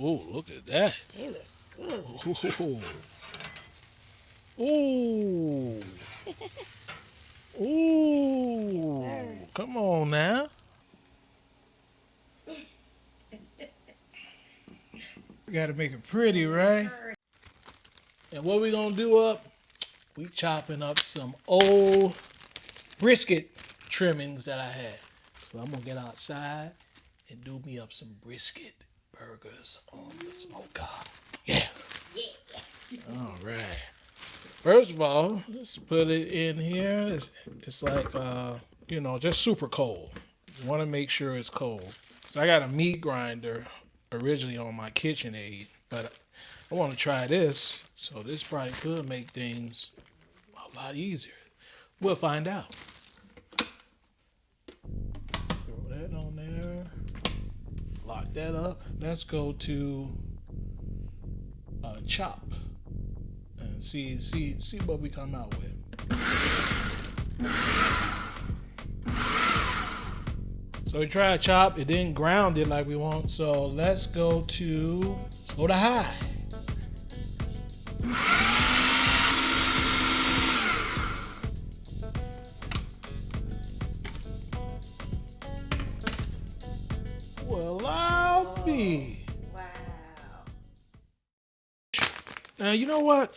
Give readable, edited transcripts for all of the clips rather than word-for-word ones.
Ooh, look at that. They look good. Ooh. Ooh. Ooh. Yes, sir. Come on now. We gotta make it pretty, right? And what we gonna do up? We chopping up some old brisket trimmings that I had. So I'm gonna get outside and do me up some brisket burgers on the smoker. Yeah. All right. First of all, let's put it in here. It's like just super cold. You want to make sure it's cold. So I got a meat grinder originally on my KitchenAid, but I want to try this. So this probably could make things a lot easier. We'll find out. Throw that on there. Lock that up. Let's go to chop and see what we come out with. So we tried chop. It didn't ground it like we want. So let's go to high. Well, I'll be. Wow. Now you know what?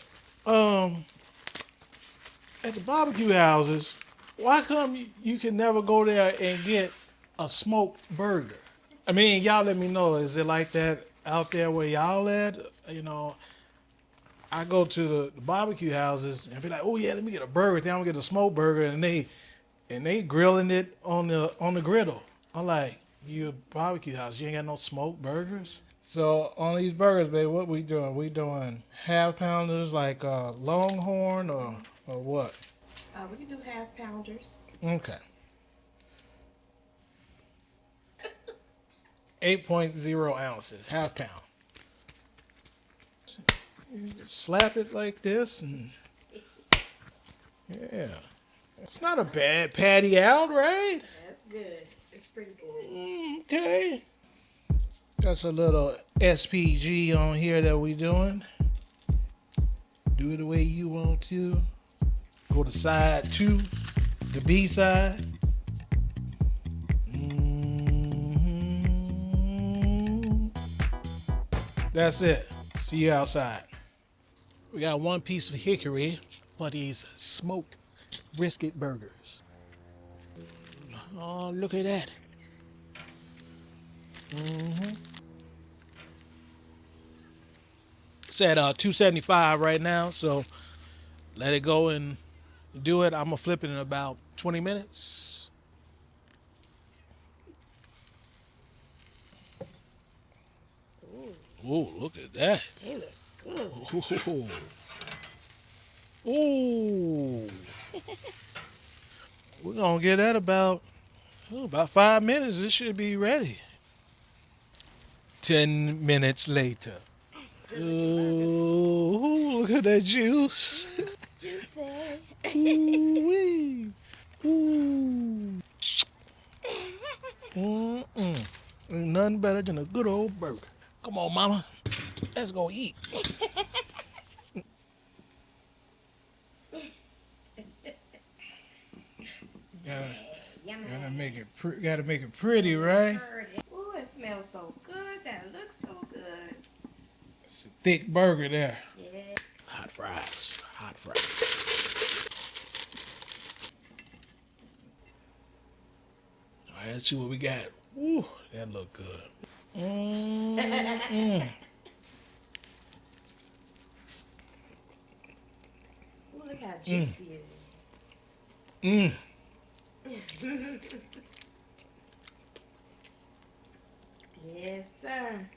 At the barbecue houses, why come you can never go there and get a smoked burger? I mean, y'all let me know. Is it like that out there where y'all at? I go to the barbecue houses and be like, oh yeah, let me get a burger. Then I'm gonna get a smoked burger, and they grilling it on the griddle. I'm like, you a barbecue house, you ain't got no smoked burgers? So on these burgers, babe, what we doing? We doing half pounders like Longhorn or what? We can do half pounders. Okay. 8.0 ounces, half pound. Slap it like this, and yeah, it's not a bad patty out, right? That's good. It's pretty good. Okay. That's a little SPG on here that we doing. Do it the way you want to. Go to side 2, the B side. That's it. See you outside. We got one piece of hickory for these smoked brisket burgers. Oh, look at that. It's at 275 right now, so let it go and do it. I'm gonna flip it in about 20 minutes. Ooh, look at that. They look good. Ooh. Ooh. We're gonna get that about 5 minutes. This should be ready. 10 minutes later. Ooh, look at that juice. Juicy. Ooh-wee. Ooh. Mm-mm. Ain't nothing better than a good old burger. Come on, mama. Let's go eat. Gotta make it pretty, right? Ooh, it smells so good. That looks so good. It's a thick burger there. Yeah. Hot fries. Hot fries. All right, let's see what we got. Ooh, that look good. Mm-mm. Ooh, look how juicy it Mm. is. Yes, sir.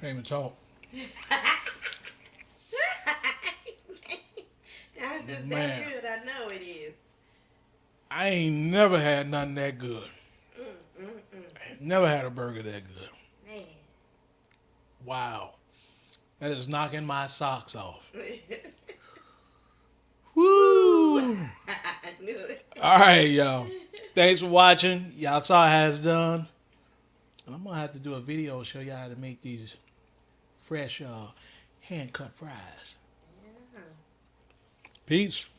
Can't even talk. That's Man. good. I know it is. I ain't never had nothing that good. I ain't never had a burger that good. Man. Wow. That is knocking my socks off. Woo! I knew it. All right, y'all. Thanks for watching. Y'all saw how it's done. And I'm gonna have to do a video show y'all how to make these fresh hand cut fries. Yeah. Peace.